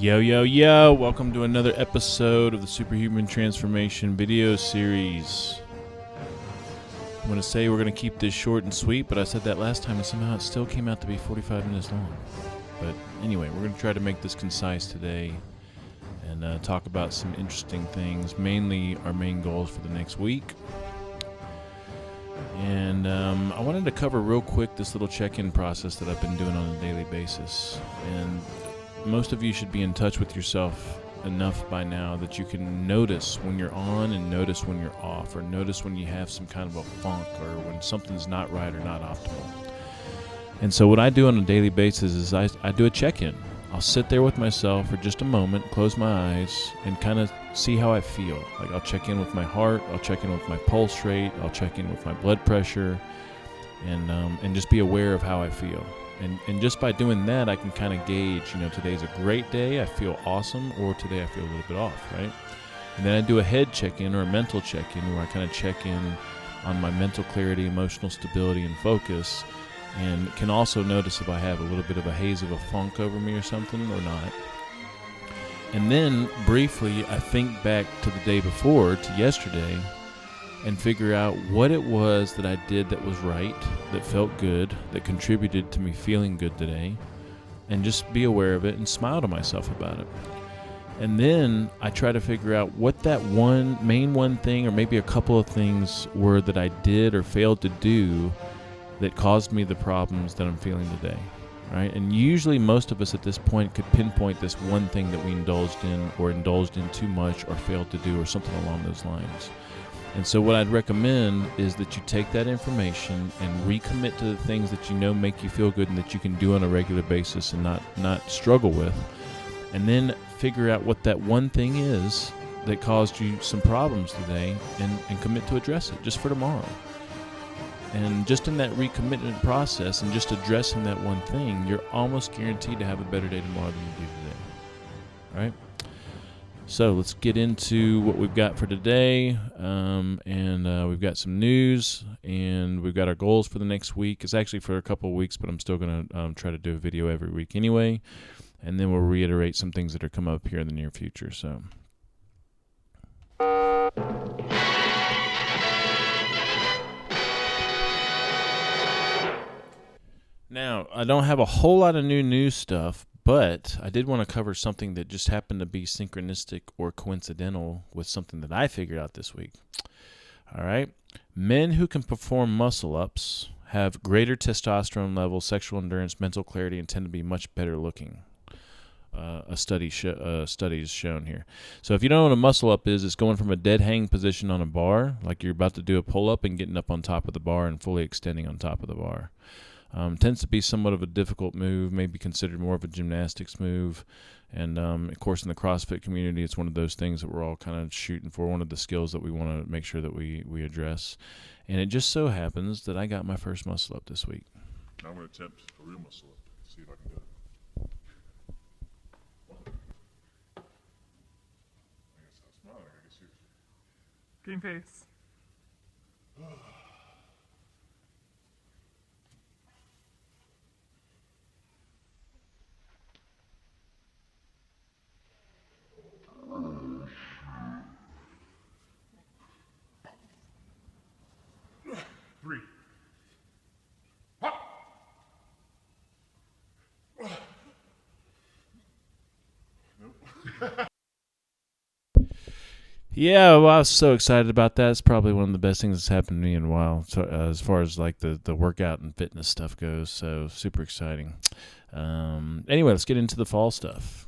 Yo, yo, yo! Welcome to another episode of the SuperHuman Transformation video series. I'm going to say we're going to keep this short and sweet, but I said that last time and somehow it still came out to be 45 minutes long. But anyway, we're going to try to make this concise today and talk about some interesting things, mainly our main goals for the next week. And I wanted to cover real quick this little check-in process that I've been doing on a daily basis. And most of you should be in touch with yourself enough by now that you can notice when you're on and notice when you're off, or notice when you have some kind of a funk or when something's not right or not optimal. And so what I do on a daily basis is I do a check-in. I'll sit there with myself for just a moment, close my eyes, and kind of see how I feel. Like I'll check in with my heart, I'll check in with my pulse rate, I'll check in with my blood pressure, and just be aware of how I feel. And just by doing that, I can kind of gauge, today's a great day, I feel awesome, or today I feel a little bit off, right? And then I do a head check-in or a mental check-in where I kind of check in on my mental clarity, emotional stability, and focus, and can also notice if I have a little bit of a haze of a funk over me or something or not. And then, briefly, I think back to the day before, to yesterday, and figure out what it was that I did that was right, that felt good, that contributed to me feeling good today, and just be aware of it and smile to myself about it. And then I try to figure out what that one thing, or maybe a couple of things were that I did or failed to do that caused me the problems that I'm feeling today, right? And usually most of us at this point could pinpoint this one thing that we indulged in, or indulged in too much, or failed to do, or something along those lines. And so what I'd recommend is that you take that information and recommit to the things that you know make you feel good and that you can do on a regular basis and not struggle with. And then figure out what that one thing is that caused you some problems today and commit to address it just for tomorrow. And just in that recommitment process and just addressing that one thing, you're almost guaranteed to have a better day tomorrow than you do today. All right? So let's get into what we've got for today, and we've got some news, and we've got our goals for the next week. It's actually for a couple of weeks, but I'm still going to try to do a video every week anyway, and then we'll reiterate some things that are coming up here in the near future. So, now, I don't have a whole lot of new news stuff, but I did want to cover something that just happened to be synchronistic or coincidental with something that I figured out this week. All right. Men who can perform muscle-ups have greater testosterone levels, sexual endurance, mental clarity, and tend to be much better looking. A study is shown here. So if you don't know what a muscle-up is, it's going from a dead hang position on a bar, like you're about to do a pull-up, and getting up on top of the bar and fully extending on top of the bar. Tends to be somewhat of a difficult move, maybe considered more of a gymnastics move. And, of course, in the CrossFit community, it's one of those things that we're all kind of shooting for, one of the skills that we want to make sure that we address. And it just so happens that I got my first muscle up this week. Now I'm going to attempt a real muscle up, see if I can do it. I guess I'm smiling, I guess you. Green face. Three. Hop. Nope. Yeah, well, I was so excited about that. It's probably one of the best things that's happened to me in a while, so, as far as like the workout and fitness stuff goes. So super exciting. Anyway, let's get into the fall stuff.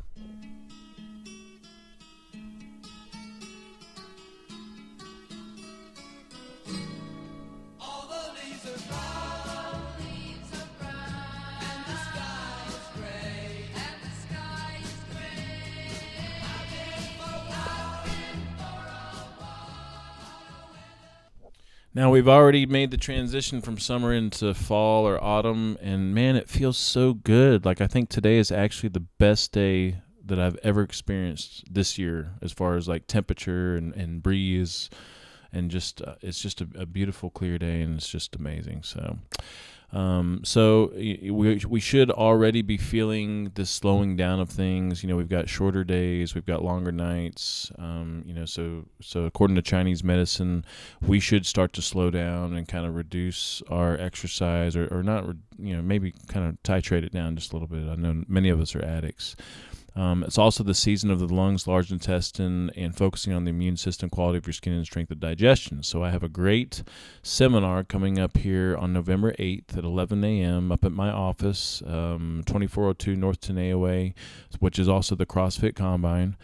Now, we've already made the transition from summer into fall or autumn, and man, it feels so good. Like, I think today is actually the best day that I've ever experienced this year as far as like temperature and breeze, and just it's just a beautiful clear day, and it's just amazing. So We should already be feeling this slowing down of things. We've got shorter days, we've got longer nights. So according to Chinese medicine, we should start to slow down and kind of reduce our exercise, or not, maybe kind of titrate it down just a little bit. I know many of us are addicts. It's also the season of the lungs, large intestine, and focusing on the immune system, quality of your skin, and strength of digestion. So I have a great seminar coming up here on November 8th at 11 a.m. up at my office, 2402 North Tenaya Way, which is also the CrossFit Combine.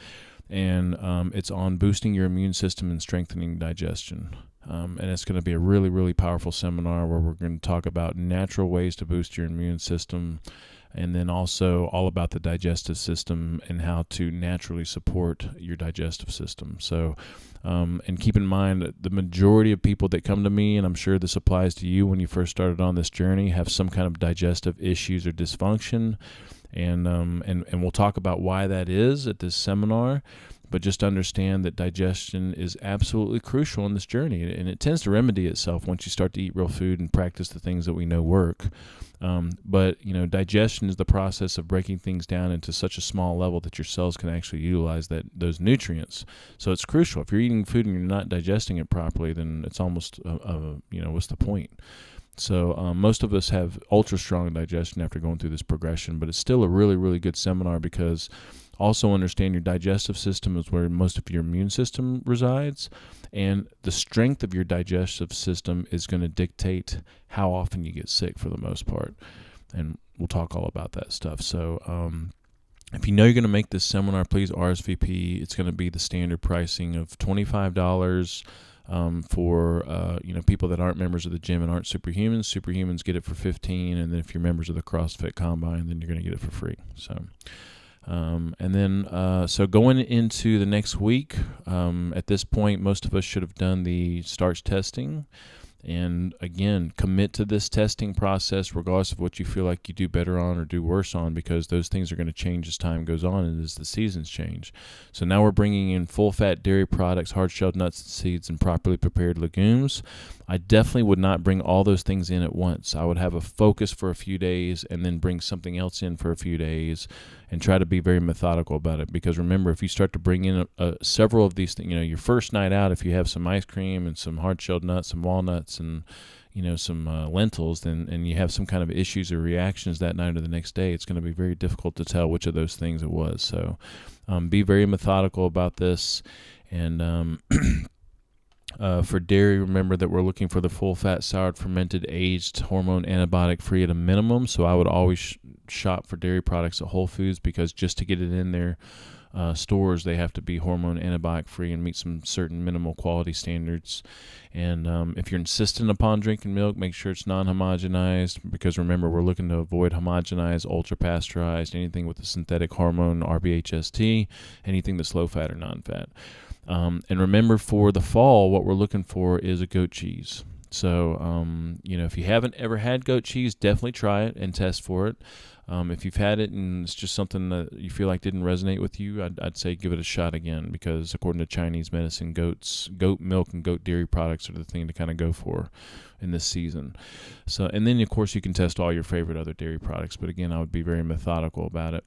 And it's on boosting your immune system and strengthening digestion. And it's going to be a really, really powerful seminar where we're going to talk about natural ways to boost your immune system, and then also all about the digestive system and how to naturally support your digestive system. So, and keep in mind that the majority of people that come to me, and I'm sure this applies to you when you first started on this journey, have some kind of digestive issues or dysfunction. And we'll talk about why that is at this seminar. But just understand that digestion is absolutely crucial in this journey, and it tends to remedy itself once you start to eat real food and practice the things that we know work. But digestion is the process of breaking things down into such a small level that your cells can actually utilize those nutrients. So it's crucial. If you're eating food and you're not digesting it properly, then it's almost what's the point? So most of us have ultra strong digestion after going through this progression, but it's still a really, really good seminar because also understand your digestive system is where most of your immune system resides, and the strength of your digestive system is going to dictate how often you get sick for the most part. And we'll talk all about that stuff. So if you know you're going to make this seminar, please RSVP. It's going to be the standard pricing of $25 for people that aren't members of the gym and aren't superhumans. Superhumans get it for $15, and then if you're members of the CrossFit Combine, then you're going to get it for free. So going into the next week, at this point, most of us should have done the starch testing. And again, commit to this testing process regardless of what you feel like you do better on or do worse on, because those things are going to change as time goes on and as the seasons change. So now we're bringing in full-fat dairy products, hard-shelled nuts and seeds, and properly prepared legumes. I definitely would not bring all those things in at once. I would have a focus for a few days and then bring something else in for a few days and try to be very methodical about it. Because remember, if you start to bring in several of these things, your first night out, if you have some ice cream and some hard-shelled nuts, some walnuts, and some lentils, and you have some kind of issues or reactions that night or the next day, it's going to be very difficult to tell which of those things it was. So be very methodical about this. And for dairy, remember that we're looking for the full-fat, soured, fermented, aged, hormone, antibiotic-free at a minimum. So I would always shop for dairy products at Whole Foods, because just to get it in their stores, they have to be hormone, antibiotic-free and meet some certain minimal quality standards. And if you're insistent upon drinking milk, make sure it's non-homogenized, because remember, we're looking to avoid homogenized, ultra-pasteurized, anything with a synthetic hormone, RBHST, anything that's low-fat or non-fat. And remember, for the fall, what we're looking for is a goat cheese. So, if you haven't ever had goat cheese, definitely try it and test for it. If you've had it and it's just something that you feel like didn't resonate with you, I'd say give it a shot again, because according to Chinese medicine, goat milk and goat dairy products are the thing to kind of go for in this season. So, and then of course you can test all your favorite other dairy products, but again, I would be very methodical about it.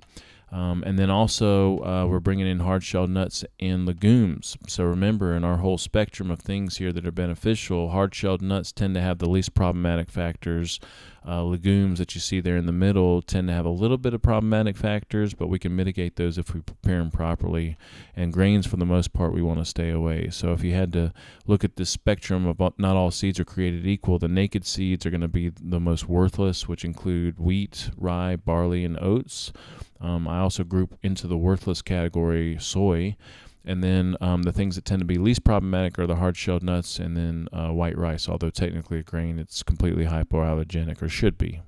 And then also we're bringing in hard-shelled nuts and legumes. So remember, in our whole spectrum of things here that are beneficial, hard-shelled nuts tend to have the least problematic factors. Legumes that you see there in the middle tend to have a little bit of problematic factors, but we can mitigate those if we prepare them properly. And grains, for the most part, we want to stay away. So if you had to look at this spectrum of not all seeds are created equal, the naked seeds are going to be the most worthless, which include wheat, rye, barley, and oats. I also group into the worthless category soy. And then the things that tend to be least problematic are the hard-shelled nuts and then white rice, although technically a grain, it's completely hypoallergenic, or should be.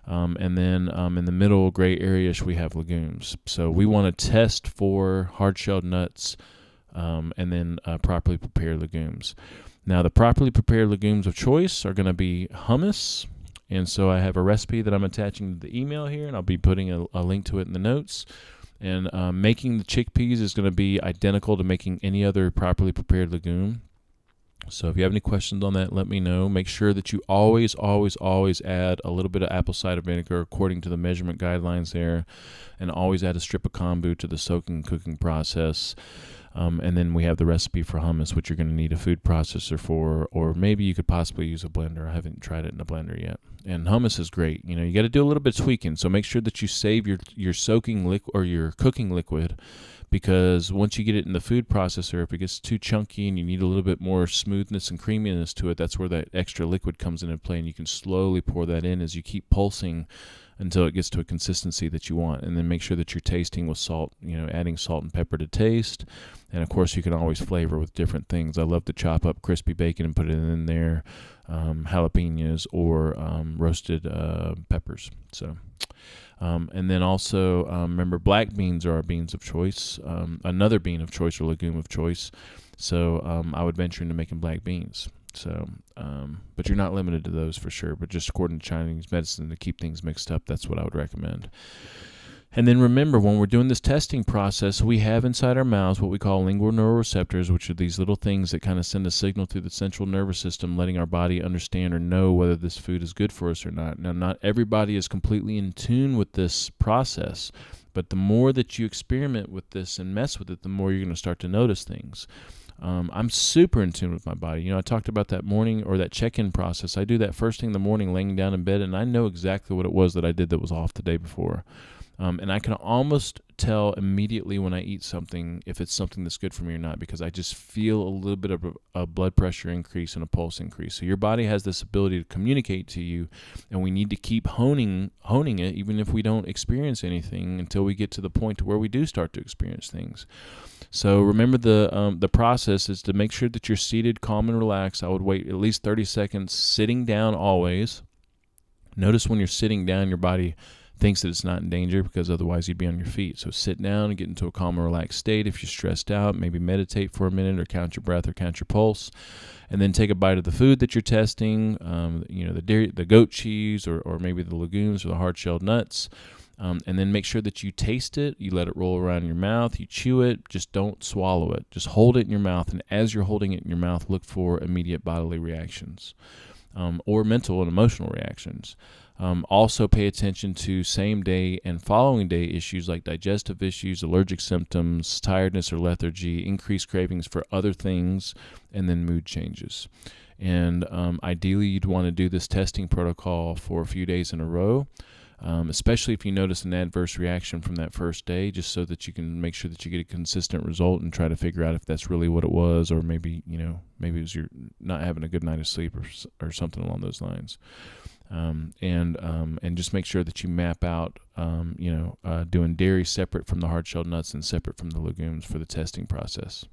And then in the middle gray area, we have legumes. So we want to test for hard-shelled nuts and then properly prepared legumes. Now, the properly prepared legumes of choice are going to be hummus. And so I have a recipe that I'm attaching to the email here, and I'll be putting a link to it in the notes. And making the chickpeas is going to be identical to making any other properly prepared legume. So if you have any questions on that, let me know. Make sure that you always, always, always add a little bit of apple cider vinegar according to the measurement guidelines there, and always add a strip of kombu to the soaking and cooking process. And then we have the recipe for hummus, which you're going to need a food processor for, or maybe you could possibly use a blender. I haven't tried it in a blender yet. And hummus is great. You know, you got to do a little bit of tweaking. So make sure that you save your soaking liquid or your cooking liquid, because once you get it in the food processor, if it gets too chunky and you need a little bit more smoothness and creaminess to it, that's where that extra liquid comes into play, and you can slowly pour that in as you keep pulsing until it gets to a consistency that you want. And then make sure that you're tasting with salt, you know, adding salt and pepper to taste. And of course, you can always flavor with different things. I love to chop up crispy bacon and put it in there, jalapenos, or roasted peppers. So, and then also remember, black beans are our beans of choice. Another bean of choice or legume of choice. So I would venture into making black beans. So, but you're not limited to those for sure. But just according to Chinese medicine, to keep things mixed up, that's what I would recommend. And then remember, when we're doing this testing process, we have inside our mouths what we call lingual neuroreceptors, which are these little things that kind of send a signal through the central nervous system, letting our body understand or know whether this food is good for us or not. Now, not everybody is completely in tune with this process, but the more that you experiment with this and mess with it, the more you're going to start to notice things. I'm super in tune with my body. You know, I talked about that morning or that check-in process. I do that first thing in the morning, laying down in bed, and I know exactly what it was that I did that was off the day before. And I can almost tell immediately when I eat something if it's something that's good for me or not, because I just feel a little bit of a blood pressure increase and a pulse increase. So your body has this ability to communicate to you, and we need to keep honing it, even if we don't experience anything, until we get to the point to where we do start to experience things. So remember, the process is to make sure that you're seated, calm, and relaxed. I would wait at least 30 seconds sitting down always. Notice when you're sitting down, your body thinks that it's not in danger, because otherwise you'd be on your feet. So sit down and get into a calm and relaxed state. If you're stressed out, maybe meditate for a minute, or count your breath, or count your pulse, and then take a bite of the food that you're testing. You know, the goat cheese, or maybe the legumes or the hard-shelled nuts. And then make sure that you taste it. You let it roll around in your mouth. You chew it. Just don't swallow it. Just hold it in your mouth. And as you're holding it in your mouth, look for immediate bodily reactions, or mental and emotional reactions. Also pay attention to same day and following day issues like digestive issues, allergic symptoms, tiredness or lethargy, increased cravings for other things, and then mood changes. And ideally, you'd want to do this testing protocol for a few days in a row, especially if you notice an adverse reaction from that first day, just so that you can make sure that you get a consistent result and try to figure out if that's really what it was, or maybe it was you're not having a good night of sleep, or something along those lines. And just make sure that you map out, doing dairy separate from the hard-shelled nuts and separate from the legumes for the testing process.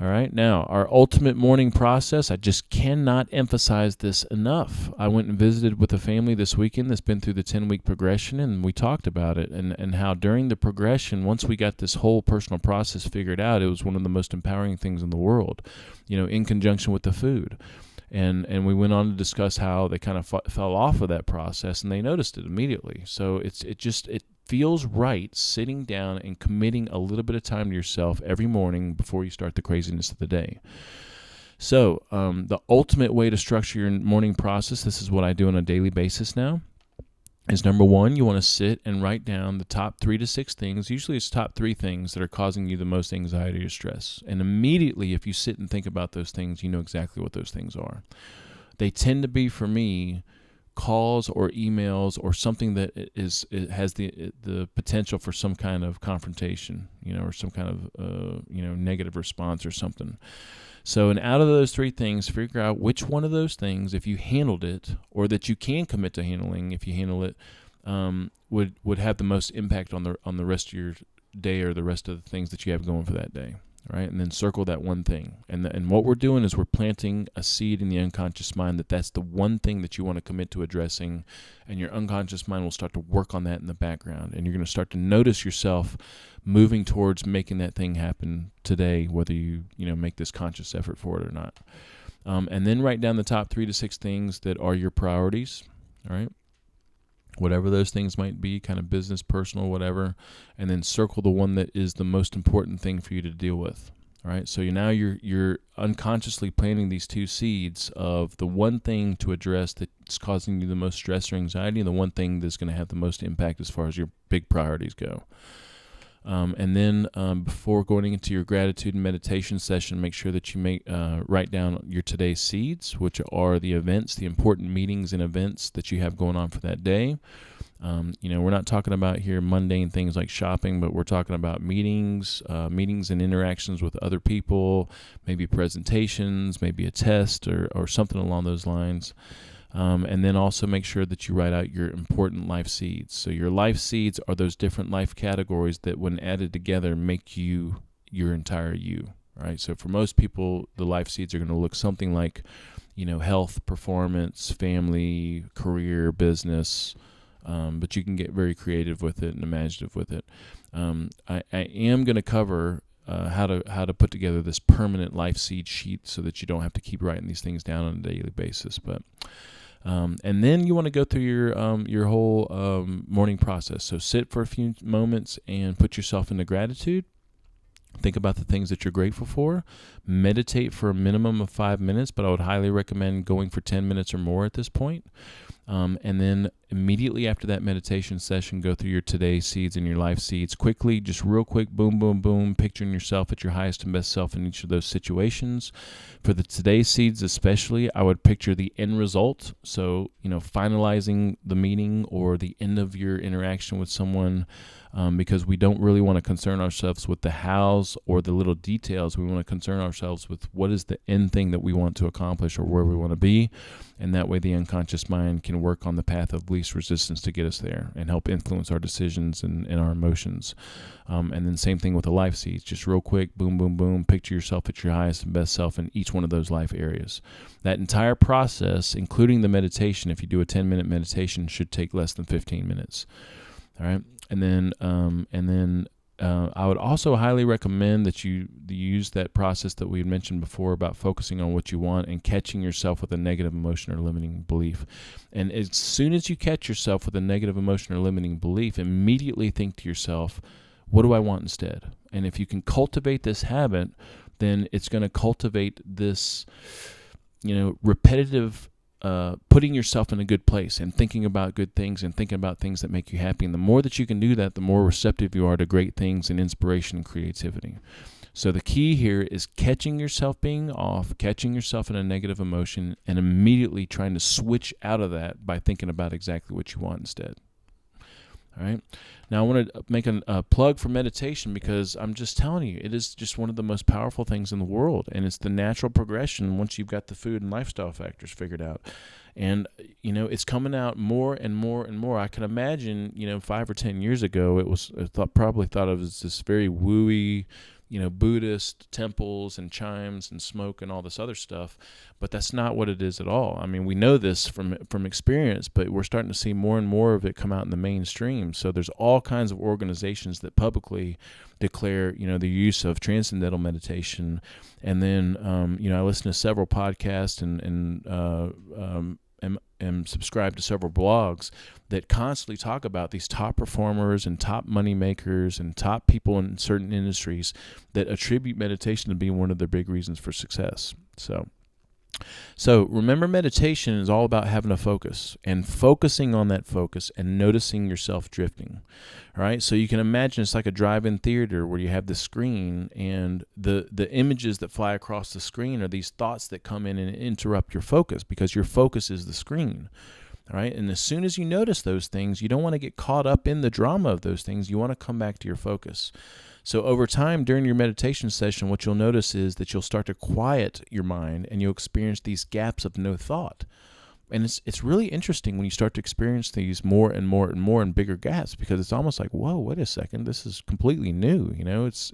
All right, now our ultimate morning process, I just cannot emphasize this enough. I went and visited with a family this weekend that's been through the 10-week progression, and we talked about it, and how during the progression, once we got this whole personal process figured out, it was one of the most empowering things in the world, in conjunction with the food. And we went on to discuss how they kind of fell off of that process, and they noticed it immediately. So it feels right sitting down and committing a little bit of time to yourself every morning before you start the craziness of the day. So the ultimate way to structure your morning process, this is what I do on a daily basis now, is number one, you want to sit and write down the top 3 to 6 things. Usually it's top 3 things that are causing you the most anxiety or stress. And immediately, if you sit and think about those things, you know exactly what those things are. They tend to be, for me, calls or emails or something that it has the potential for some kind of confrontation, or some kind of negative response or something. So, and out of those 3 things, figure out which one of those things, if you handled it, or that you can commit to handling if you handle it, would have the most impact on the rest of your day, or the rest of the things that you have going for that day. Right? And then circle that one thing. And what we're doing is we're planting a seed in the unconscious mind that's the one thing that you want to commit to addressing, and your unconscious mind will start to work on that in the background, and you're going to start to notice yourself moving towards making that thing happen today, whether you make this conscious effort for it or not. And then write down the top 3 to 6 things that are your priorities. All right. Whatever those things might be, kind of business, personal, whatever, and then circle the one that is the most important thing for you to deal with. All right, so now you're unconsciously planting these two seeds of the one thing to address that's causing you the most stress or anxiety, and the one thing that's going to have the most impact as far as your big priorities go. And then before going into your gratitude and meditation session, make sure that you write down your today's seeds, which are the events, the important meetings and events that you have going on for that day. We're not talking about here mundane things like shopping, but we're talking about meetings and interactions with other people, maybe presentations, maybe a test or something along those lines. And then also make sure that you write out your important life seeds. So your life seeds are those different life categories that, when added together, make you your entire you. Right? So for most people, the life seeds are going to look something like, health, performance, family, career, business. But you can get very creative with it and imaginative with it. I am going to cover how to put together this permanent life seed sheet so that you don't have to keep writing these things down on a daily basis. But and then you want to go through your whole morning process. So sit for a few moments and put yourself into gratitude. Think about the things that you're grateful for. Meditate for a minimum of 5 minutes, but I would highly recommend going for 10 minutes or more at this point. And then immediately after that meditation session, go through your today's seeds and your life seeds quickly, just real quick, boom, boom, boom, picturing yourself at your highest and best self in each of those situations. For the today's seeds especially, I would picture the end result. So, finalizing the meeting or the end of your interaction with someone, because we don't really want to concern ourselves with the hows or the little details. We want to concern ourselves with what is the end thing that we want to accomplish or where we want to be. And that way the unconscious mind can work on the path of least resistance to get us there and help influence our decisions and our emotions. And then same thing with the life seeds. Just real quick, boom, boom, boom, picture yourself at your highest and best self in each one of those life areas. That entire process, including the meditation, if you do a 10-minute meditation, should take less than 15 minutes. All right. And then I would also highly recommend that you use that process that we had mentioned before about focusing on what you want and catching yourself with a negative emotion or limiting belief. And as soon as you catch yourself with a negative emotion or limiting belief, immediately think to yourself, what do I want instead? And if you can cultivate this habit, then it's going to cultivate this, repetitive putting yourself in a good place and thinking about good things and thinking about things that make you happy. And the more that you can do that, the more receptive you are to great things and inspiration and creativity. So the key here is catching yourself being off, catching yourself in a negative emotion, and immediately trying to switch out of that by thinking about exactly what you want instead. All right. Now I want to make a plug for meditation, because I'm just telling you, it is just one of the most powerful things in the world, and it's the natural progression once you've got the food and lifestyle factors figured out. And it's coming out more and more and more. I can imagine 5 or 10 years ago it was probably thought of as this very wooey, Buddhist temples and chimes and smoke and all this other stuff, but that's not what it is at all. I mean, we know this from experience, but we're starting to see more and more of it come out in the mainstream. So there's all kinds of organizations that publicly declare, the use of transcendental meditation. And then, I listen to several podcasts and am subscribed to several blogs that constantly talk about these top performers and top money makers and top people in certain industries that attribute meditation to being one of their big reasons for success. So remember, meditation is all about having a focus and focusing on that focus and noticing yourself drifting. All right. So you can imagine it's like a drive-in theater where you have the screen, and the images that fly across the screen are these thoughts that come in and interrupt your focus, because your focus is the screen. All right. And as soon as you notice those things, you don't want to get caught up in the drama of those things. You want to come back to your focus. So over time, during your meditation session, what you'll notice is that you'll start to quiet your mind, and you'll experience these gaps of no thought. And it's really interesting when you start to experience these more and more and more and bigger gaps, because it's almost like, whoa, wait a second, this is completely new.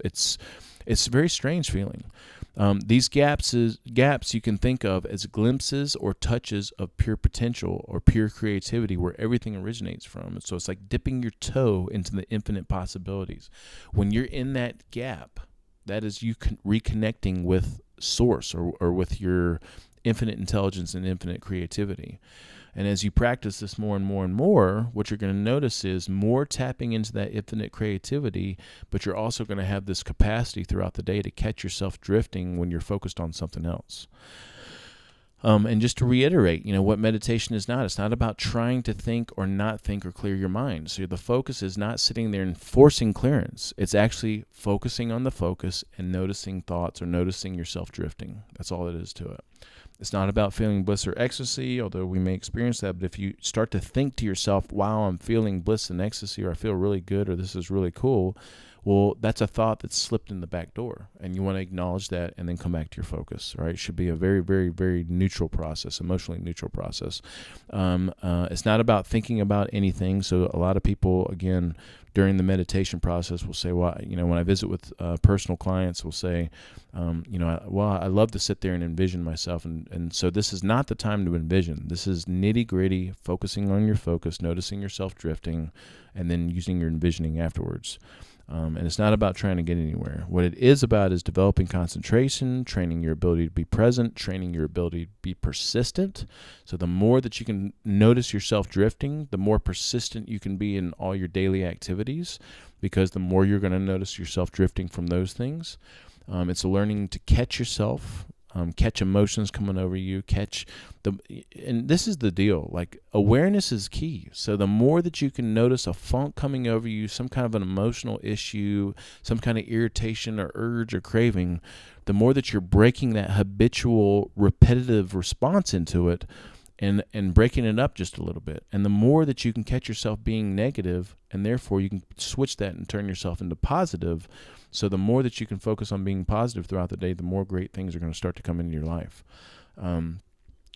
It's a very strange feeling. These gaps you can think of as glimpses or touches of pure potential or pure creativity, where everything originates from. So it's like dipping your toe into the infinite possibilities. When you're in that gap, that is you reconnecting with source or with your infinite intelligence and infinite creativity. And as you practice this more and more and more, what you're going to notice is more tapping into that infinite creativity, but you're also going to have this capacity throughout the day to catch yourself drifting when you're focused on something else. And just to reiterate, what meditation is not. It's not about trying to think or not think or clear your mind. So the focus is not sitting there and forcing clearance. It's actually focusing on the focus and noticing thoughts or noticing yourself drifting. That's all it is to it. It's not about feeling bliss or ecstasy, although we may experience that. But if you start to think to yourself, wow, I'm feeling bliss and ecstasy, or I feel really good, or this is really cool, well, that's a thought that's slipped in the back door, and you want to acknowledge that and then come back to your focus, right? It should be a very, very, very neutral process, emotionally neutral process. It's not about thinking about anything. So a lot of people, again, during the meditation process will say, well, when I visit with personal clients, will say, I love to sit there and envision myself. And so this is not the time to envision. This is nitty gritty, focusing on your focus, noticing yourself drifting, and then using your envisioning afterwards. And it's not about trying to get anywhere. What it is about is developing concentration, training your ability to be present, training your ability to be persistent. So the more that you can notice yourself drifting, the more persistent you can be in all your daily activities, because the more you're going to notice yourself drifting from those things. It's learning to catch yourself, catch emotions coming over you, and this is the deal, like awareness is key. So the more that you can notice a funk coming over you, some kind of an emotional issue, some kind of irritation or urge or craving, the more that you're breaking that habitual repetitive response into it and breaking it up just a little bit. And the more that you can catch yourself being negative, and therefore you can switch that and turn yourself into positive. So the more that you can focus on being positive throughout the day, the more great things are going to start to come into your life.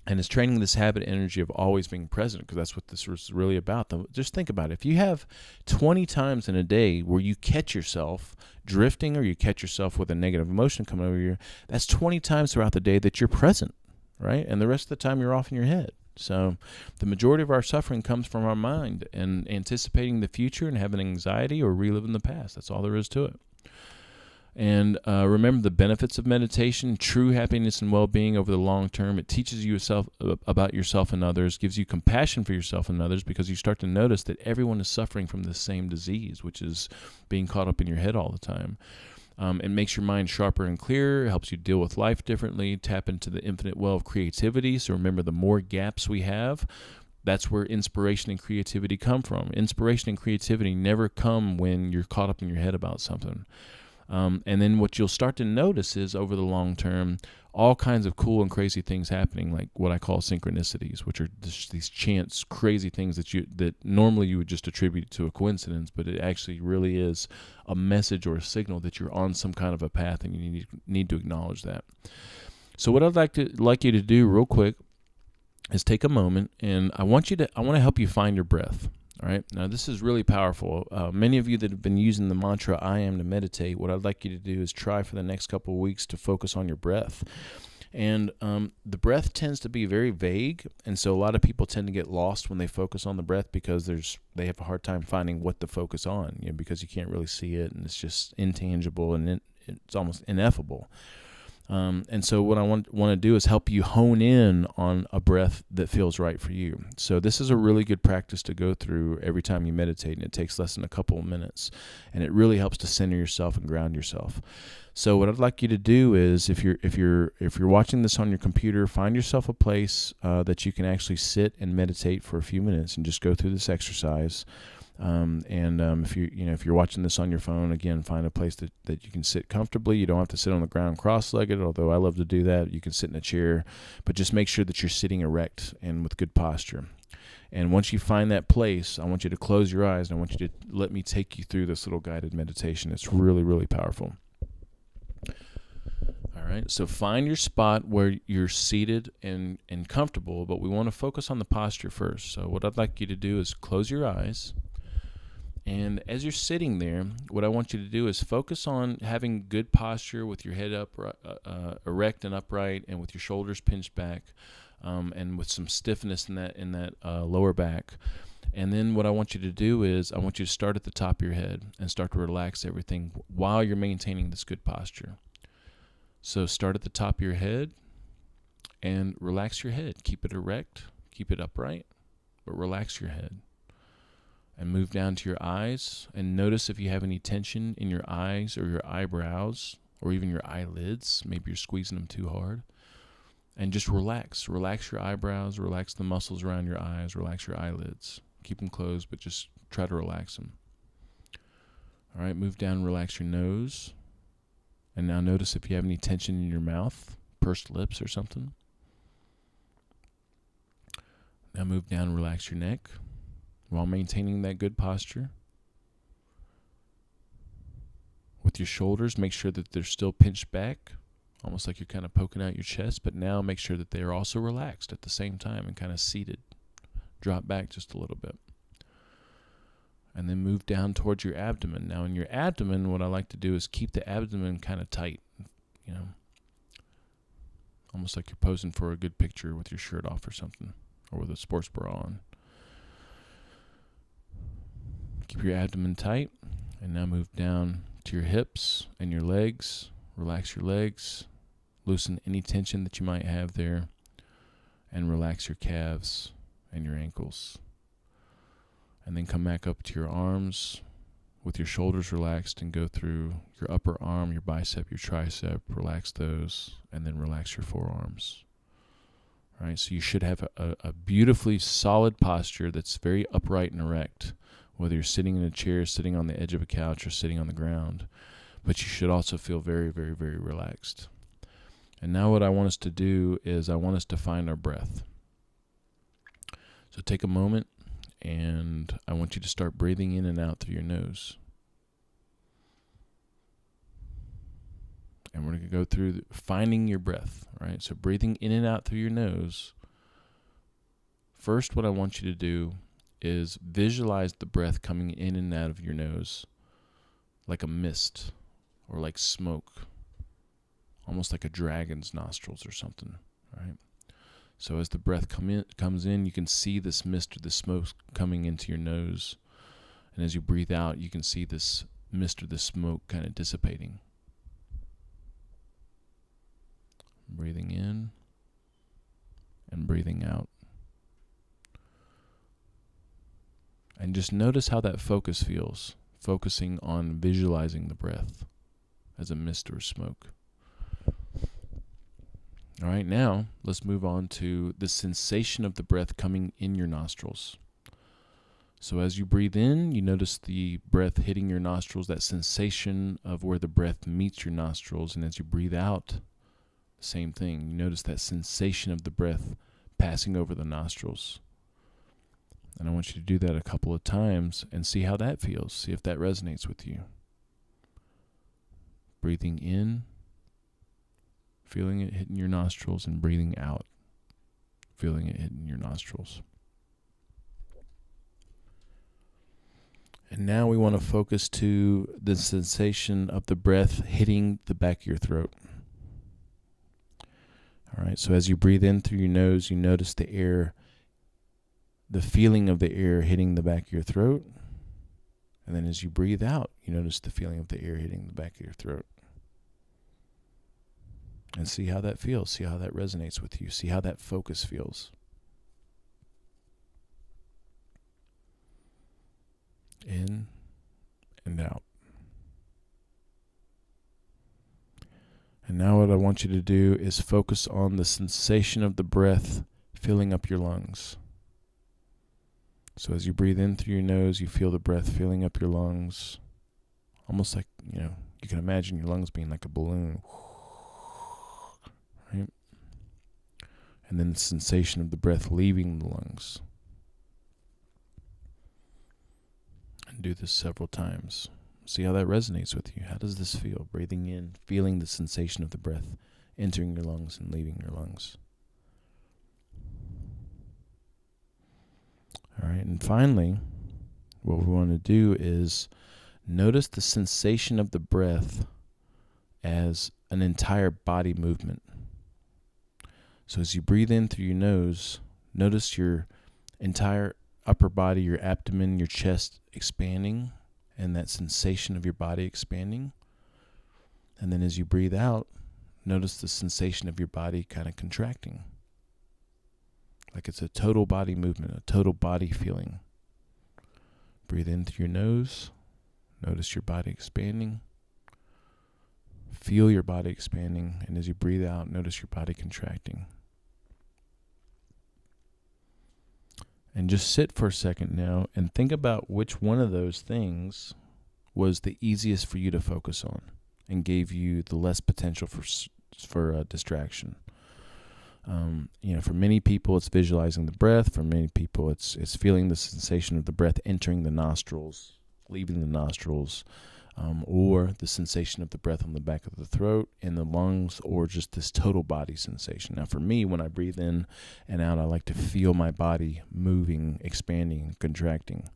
And it's training this habit energy of always being present, because that's what this is really about. Just think about it. If you have 20 times in a day where you catch yourself drifting, or you catch yourself with a negative emotion coming over you, that's 20 times throughout the day that you're present, right? And the rest of the time you're off in your head. So the majority of our suffering comes from our mind and anticipating the future and having anxiety or reliving the past. That's all there is to it. And remember the benefits of meditation: true happiness and well-being over the long term. It teaches you about yourself and others, gives you compassion for yourself and others, because you start to notice that everyone is suffering from the same disease, which is being caught up in your head all the time. It makes your mind sharper and clearer, helps you deal with life differently, tap into the infinite well of creativity. So remember, the more gaps we have, that's where inspiration and creativity come from. Inspiration and creativity never come when you're caught up in your head about something. And then what you'll start to notice is, over the long term, all kinds of cool and crazy things happening, like what I call synchronicities, which are just these chance, crazy things that normally you would just attribute to a coincidence, but it actually really is a message or a signal that you're on some kind of a path, and you need to acknowledge that. So what I'd like you to do real quick is take a moment, and I want to help you find your breath. All right. Now, this is really powerful. Many of you that have been using the mantra, I am, to meditate, what I'd like you to do is try for the next couple of weeks to focus on your breath. And the breath tends to be very vague, and so a lot of people tend to get lost when they focus on the breath, because they have a hard time finding what to focus on, because you can't really see it, and it's just intangible, and it's almost ineffable. And so what I want to do is help you hone in on a breath that feels right for you. So this is a really good practice to go through every time you meditate, and it takes less than a couple of minutes, and it really helps to center yourself and ground yourself. So what I'd like you to do is, if you're watching this on your computer, find yourself a place that you can actually sit and meditate for a few minutes and just go through this exercise. If you're watching this on your phone, again, find a place that you can sit comfortably. You don't have to sit on the ground cross-legged, although I love to do that. You can sit in a chair, but just make sure that you're sitting erect and with good posture. And once you find that place, I want you to close your eyes, and I want you to let me take you through this little guided meditation. It's really, really powerful. All right, so find your spot where you're seated and comfortable, but we want to focus on the posture first. So what I'd like you to do is close your eyes. And as you're sitting there, what I want you to do is focus on having good posture with your head up, erect and upright, and with your shoulders pinched back, and with some stiffness in that lower back. And then what I want you to do is, I want you to start at the top of your head and start to relax everything while you're maintaining this good posture. So start at the top of your head and relax your head. Keep it erect. Keep it upright, but relax your head. And move down to your eyes and notice if you have any tension in your eyes or your eyebrows or even your eyelids. Maybe you're squeezing them too hard. And just relax. Relax your eyebrows, relax the muscles around your eyes, relax your eyelids. Keep them closed, but just try to relax them. All right, move down and relax your nose. And now notice if you have any tension in your mouth, pursed lips or something. Now move down and relax your neck while maintaining that good posture. With your shoulders, make sure that they're still pinched back, almost like you're kind of poking out your chest, but now make sure that they are also relaxed at the same time and kind of seated. Drop back just a little bit. And then move down towards your abdomen. Now in your abdomen, what I like to do is keep the abdomen kind of tight, almost like you're posing for a good picture with your shirt off or something, or with a sports bra on. Keep your abdomen tight, and now move down to your hips and your legs. Relax your legs, loosen any tension that you might have there, and relax your calves and your ankles. And then come back up to your arms with your shoulders relaxed and go through your upper arm, your bicep, your tricep. Relax those, and then relax your forearms. All right, so you should have a beautifully solid posture that's very upright and erect, whether you're sitting in a chair, sitting on the edge of a couch, or sitting on the ground. But you should also feel very, very, very relaxed. And now what I want us to do is I want us to find our breath. So take a moment, and I want you to start breathing in and out through your nose. And we're going to go through finding your breath, right? So breathing in and out through your nose. First, what I want you to do is visualize the breath coming in and out of your nose like a mist or like smoke, almost like a dragon's nostrils or something, right? So as the breath comes in, you can see this mist or the smoke coming into your nose. And as you breathe out, you can see this mist or the smoke kind of dissipating. Breathing in and breathing out. And just notice how that focus feels, focusing on visualizing the breath as a mist or smoke. All right, now let's move on to the sensation of the breath coming in your nostrils. So as you breathe in, you notice the breath hitting your nostrils, that sensation of where the breath meets your nostrils. And as you breathe out, same thing. You notice that sensation of the breath passing over the nostrils. And I want you to do that a couple of times and see how that feels. See if that resonates with you. Breathing in, feeling it hitting your nostrils, and breathing out, feeling it hitting your nostrils. And now we want to focus to the sensation of the breath hitting the back of your throat. All right, so as you breathe in through your nose, you notice the air, the feeling of the air hitting the back of your throat. And then as you breathe out, you notice the feeling of the air hitting the back of your throat. And see how that feels. See how that resonates with you. See how that focus feels. In and out. And now what I want you to do is focus on the sensation of the breath filling up your lungs. So as you breathe in through your nose, you feel the breath filling up your lungs. Almost like, you can imagine your lungs being like a balloon. Right? And then the sensation of the breath leaving the lungs. And do this several times. See how that resonates with you. How does this feel? Breathing in, feeling the sensation of the breath entering your lungs and leaving your lungs. All right, and finally, what we want to do is notice the sensation of the breath as an entire body movement. So as you breathe in through your nose, notice your entire upper body, your abdomen, your chest expanding, and that sensation of your body expanding. And then as you breathe out, notice the sensation of your body kind of contracting. like it's a total body movement, a total body feeling. Breathe in through your nose. Notice your body expanding. Feel your body expanding, and as you breathe out, notice your body contracting. And just sit for a second now and think about which one of those things was the easiest for you to focus on and gave you the less potential for distraction. For many people, it's visualizing the breath. For many people, it's feeling the sensation of the breath entering the nostrils, leaving the nostrils, or the sensation of the breath on the back of the throat, in the lungs, or just this total body sensation. Now, for me, when I breathe in and out, I like to feel my body moving, expanding, contracting.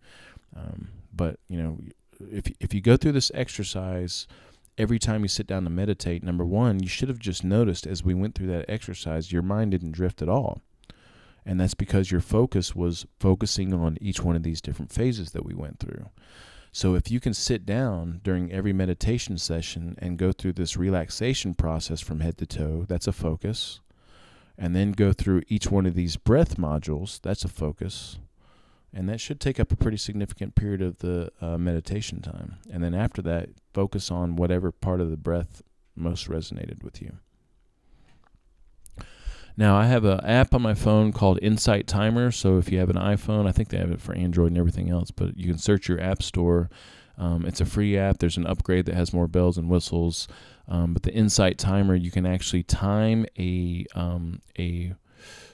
But if you go through this exercise, every time you sit down to meditate, number one, you should have just noticed as we went through that exercise, your mind didn't drift at all. And that's because your focus was focusing on each one of these different phases that we went through. So if you can sit down during every meditation session and go through this relaxation process from head to toe, that's a focus. And then go through each one of these breath modules, that's a focus. And that should take up a pretty significant period of the meditation time. And then after that, focus on whatever part of the breath most resonated with you. Now, I have an app on my phone called Insight Timer. So if you have an iPhone, I think they have it for Android and everything else, but you can search your app store. It's a free app. There's an upgrade that has more bells and whistles. But the Insight Timer, you can actually time a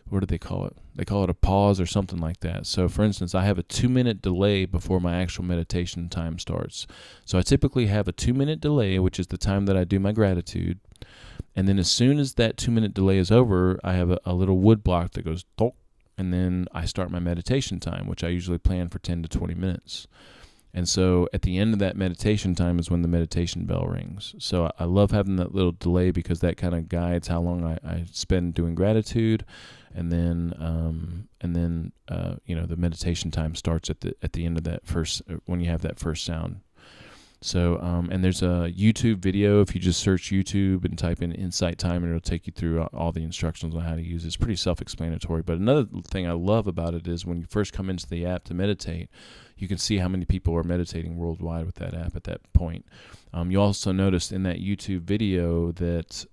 what do they call it? They call it a pause or something like that. So, for instance, I have a 2-minute delay before my actual meditation time starts. So I typically have a 2-minute delay, which is the time that I do my gratitude. And then as soon as that 2-minute delay is over, I have a little wood block that goes, tok, and then I start my meditation time, which I usually plan for 10 to 20 minutes. And so at the end of that meditation time is when the meditation bell rings. So I love having that little delay because that kind of guides how long I spend doing gratitude. And then the meditation time starts at the end of that first, when you have that first sound. So, and there's a YouTube video. If you just search YouTube and type in Insight Timer, it'll take you through all the instructions on how to use it. It's pretty self-explanatory. But another thing I love about it is when you first come into the app to meditate, you can see how many people are meditating worldwide with that app at that point. You also notice in that YouTube video that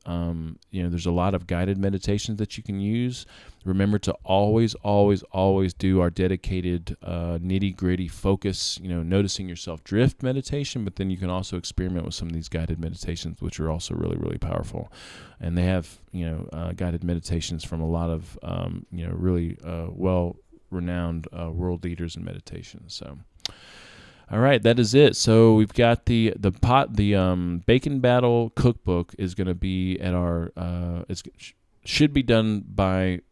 there's a lot of guided meditations that you can use. Remember to always, always, always do our dedicated nitty-gritty focus, noticing yourself drift meditation, but then you can also experiment with some of these guided meditations, which are also really, really powerful. And they have, guided meditations from a lot of, really well-renowned world leaders in meditation. So, all right, that is it. So we've got the Bacon Battle cookbook is going to be at our should be done by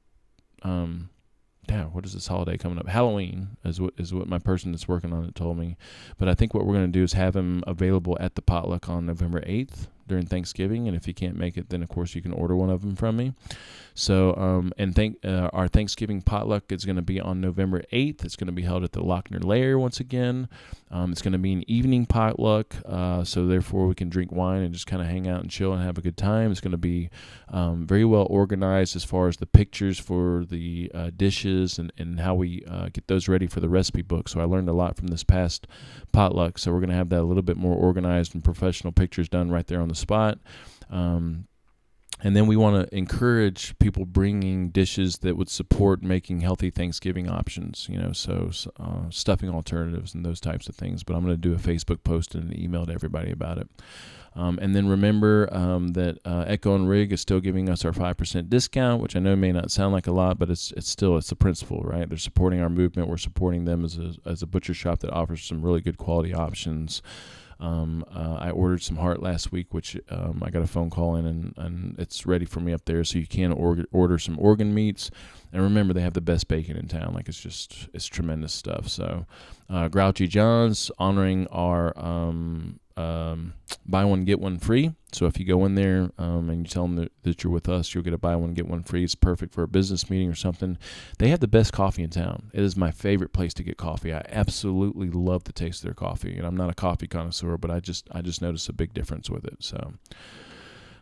what is this holiday coming up? Halloween is what my person that's working on it told me. But I think what we're going to do is have him available at the potluck on November 8th during Thanksgiving. And if you can't make it, then of course you can order one of them from me. So, our Thanksgiving potluck is going to be on November 8th. It's going to be held at the Lochner Lair once again. It's going to be an evening potluck, so therefore we can drink wine and just kind of hang out and chill and have a good time. It's going to be very well organized as far as the pictures for the dishes and how we get those ready for the recipe book. So I learned a lot from this past potluck. So we're going to have that a little bit more organized and professional pictures done right there on the spot. And then we want to encourage people bringing dishes that would support making healthy Thanksgiving options, stuffing alternatives and those types of things. But I'm going to do a Facebook post and an email to everybody about it. And then remember that Echo and Rig is still giving us our 5% discount, which I know may not sound like a lot, but it's the principle, right? They're supporting our movement. We're supporting them as a butcher shop that offers some really good quality options. I ordered some heart last week, which I got a phone call in, and it's ready for me up there. So you can order some organ meats. And remember, they have the best bacon in town. Like, it's tremendous stuff. So Grouchy John's honoring our buy one, get one free. So if you go in there and you tell them that you're with us, you'll get a buy one, get one free. It's perfect for a business meeting or something. They have the best coffee in town. It is my favorite place to get coffee. I absolutely love the taste of their coffee. And I'm not a coffee connoisseur, but I just noticed a big difference with it. So,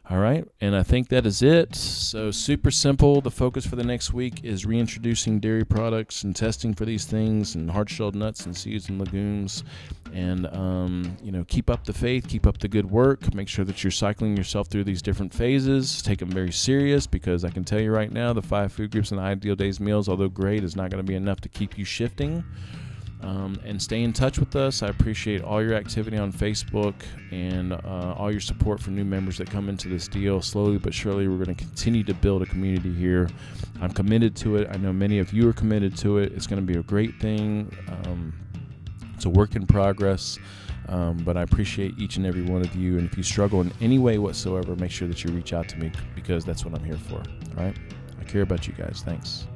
All right, and I think that is it. So super simple. The focus for the next week is reintroducing dairy products and testing for these things and hard-shelled nuts and seeds and legumes. And, keep up the faith, keep up the good work. Make sure that you're cycling yourself through these different phases. Take them very serious, because I can tell you right now, the 5 food groups and the Ideal Days meals, although great, is not going to be enough to keep you shifting. And stay in touch with us. I appreciate all your activity on Facebook and all your support for new members that come into this deal. Slowly but surely, we're going to continue to build a community here. I'm committed to it. I know many of you are committed to it. It's going to be a great thing. It's a work in progress, but I appreciate each and every one of you. And if you struggle in any way whatsoever, make sure that you reach out to me, because that's what I'm here for. All right? I care about you guys. Thanks.